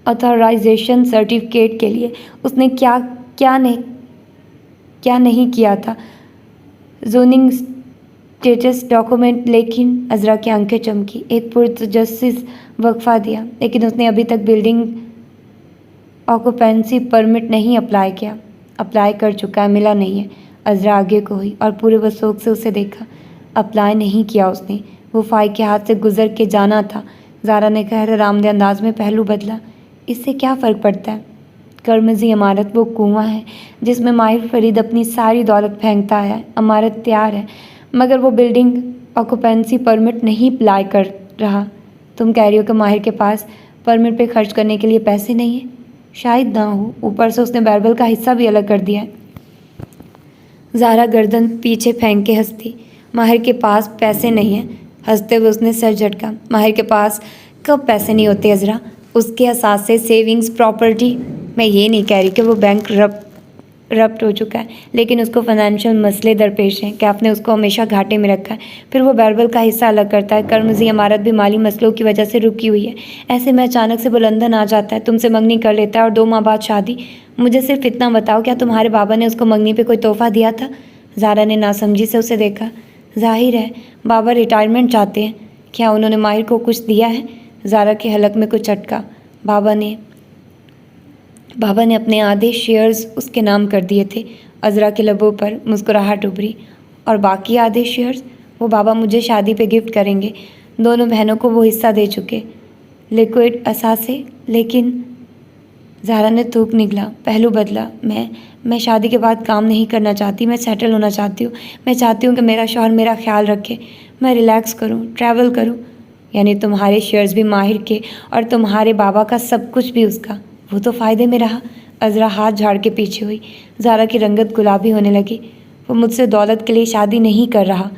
B: ऑथराइजेशन सर्टिफिकेट के लिए उसने क्या नहीं किया था। Zoning status document. लेकिन अजरा की आंखें चमकी। एक पुरतजस्सिस वक्फा दिया, लेकिन उसने अभी तक बिल्डिंग ऑक्यूपेंसी परमिट नहीं अप्लाई किया। अप्लाई कर चुका है, मिला नहीं है। अजरा आगे को हुई और पूरे वसूख से उसे देखा। अप्लाई नहीं किया उसने, वो फ़ाइक के हाथ से गुजर के जाना था। ज़ारा ने गहरे रामदे अंदाज में पहलू बदला। इससे क्या फ़र्क पड़ता है? कर्मजी इमारत वो कुआं है जिसमें माहिर फरीद अपनी सारी दौलत फेंकता है। इमारत तैयार है, मगर वो बिल्डिंग ऑक्यूपेंसी परमिट नहीं अप्लाई कर रहा। तुम कह रही हो कि माहिर के पास परमिट पे खर्च करने के लिए पैसे नहीं है? शायद ना हो। ऊपर से उसने बैरबल का हिस्सा भी अलग कर दिया है। ज़ारा गर्दन पीछे फेंक के हंसती। माहिर के पास पैसे नहीं हैं। हंसते हुए उसने सर झटका। माहिर के पास कब पैसे नहीं होते अजरा? उसके असासे, सेविंग्स, प्रॉपर्टी। मैं ये नहीं कह रही कि वो बैंक रप्ट हो चुका है, लेकिन उसको फाइनेंशियल मसले दरपेश हैं कि आपने उसको हमेशा घाटे में रखा है। फिर वो बैरबल का हिस्सा अलग करता है। कर्मजी इमारत भी माली मसलों की वजह से रुकी हुई है। ऐसे में अचानक से वो लंदन आ जाता है, तुमसे मंगनी कर लेता है और 2 माह बाद शादी। मुझे सिर्फ इतना बताओ, क्या तुम्हारे बाबा ने उसको मंगनी पे कोई तोहफा दिया था? ज़ारा ने नासमझी से उसे देखा। जाहिर है बाबा रिटायरमेंट चाहते हैं। क्या उन्होंने माहिर को कुछ दिया है? ज़ारा के हलक में कुछ अटका। बाबा ने अपने आधे शेयर्स उसके नाम कर दिए थे। अजरा के लबों पर मुस्कुराहट उभरी। और बाकी आधे शेयर्स? वो बाबा मुझे शादी पे गिफ्ट करेंगे। दोनों बहनों को वो हिस्सा दे चुके। लिक्विड असासे। लेकिन ज़ारा ने थूक निकला, पहलू बदला। मैं शादी के बाद काम नहीं करना चाहती। मैं सेटल होना चाहती हूँ। मैं चाहती हूँ कि मेरा शौहर मेरा ख्याल रखे, मैं रिलैक्स करूँ, ट्रैवल करूँ। यानी तुम्हारे शेयर्स भी माहिर के और तुम्हारे बाबा का सब कुछ भी उसका। वो तो फ़ायदे में रहा। अजरा हाथ झाड़ के पीछे हुई। ज़ारा की रंगत गुलाबी होने लगी। वो मुझसे दौलत के लिए शादी नहीं कर रहा।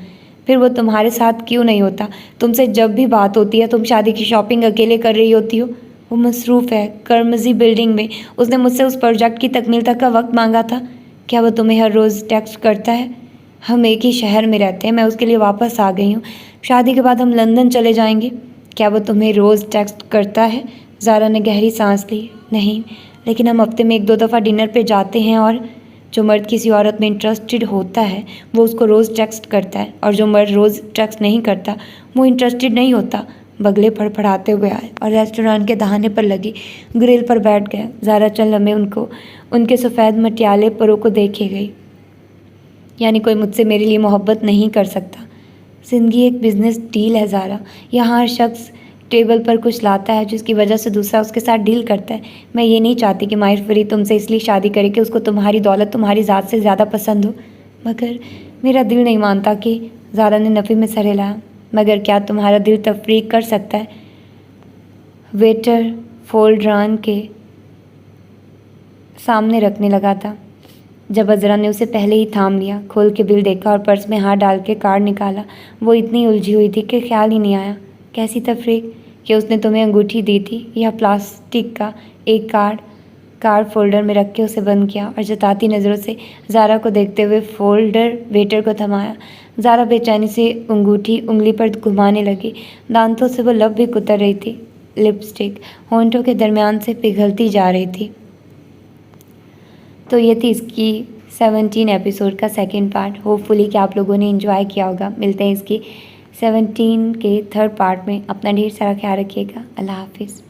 B: फिर वो तुम्हारे साथ क्यों नहीं होता? तुमसे जब भी बात होती है तुम शादी की शॉपिंग अकेले कर रही होती हो। वो मसरूफ़ है कर्मजी बिल्डिंग में। उसने मुझसे उस प्रोजेक्ट की तकमील तक का वक्त मांगा था। क्या वो तुम्हें हर रोज़ टेक्स्ट करता है? हम एक ही शहर में रहते हैं। मैं उसके लिए वापस आ गई हूँ। शादी के बाद हम लंदन चले जाएंगे। क्या वो तुम्हें रोज़ टेक्स्ट करता है? ज़ारा ने गहरी सांस ली। नहीं, लेकिन हम हफ्ते में 1-2 दफ़ा डिनर पे जाते हैं। और जो मर्द किसी औरत में इंटरेस्टेड होता है वो उसको रोज़ टेक्स्ट करता है, और जो मर्द रोज़ टेक्स्ट नहीं करता वो इंटरेस्टेड नहीं होता। बगले फड़फड़ाते हुए आए और रेस्टोरेंट के दहाने पर लगी ग्रिल पर बैठ गए। ज़ारा चंद लम्हे उनके सफ़ेद मटियाले परों को देखे गई। यानी कोई मुझसे मेरे लिए मोहब्बत नहीं कर सकता। ज़िंदगी एक बिज़नेस डील है ज़ारा। यहाँ हर शख्स टेबल पर कुछ लाता है जिसकी वजह से दूसरा उसके साथ डील करता है। मैं ये नहीं चाहती कि माहिर फरीद तुमसे इसलिए शादी करे कि उसको तुम्हारी दौलत तुम्हारी ज़ात से ज़्यादा पसंद हो। मगर मेरा दिल नहीं मानता कि ज़ारा ने नफ़ी में सर हिलाया। मगर क्या तुम्हारा दिल तफरीक कर सकता है? वेटर फोल्डरान के सामने रखने लगा था जब अज़रा ने उसे पहले ही थाम लिया। खोल के बिल देखा और पर्स में हाथ डाल के कार्ड निकाला। वो इतनी उलझी हुई थी कि ख्याल ही नहीं आया। कैसी तफरीक कि उसने तुम्हें अंगूठी दी थी या प्लास्टिक का एक कार्ड फोल्डर में रख के उसे बंद किया और जताती नज़रों से ज़ारा को देखते हुए फोल्डर वेटर को थमाया। ज़ारा बेचैनी से अंगूठी उंगली पर घुमाने लगी। दांतों से वो लब भी कुतर रही थी। लिपस्टिक होंठों के दरमियान से पिघलती जा रही थी। तो ये थी इसकी 17 एपिसोड का सेकंड पार्ट। होपफुली कि आप लोगों ने एंजॉय किया होगा। मिलते हैं इसकी 17 के थर्ड पार्ट में। अपना ढेर सारा ख्याल रखिएगा। अल्लाह हाफिज़।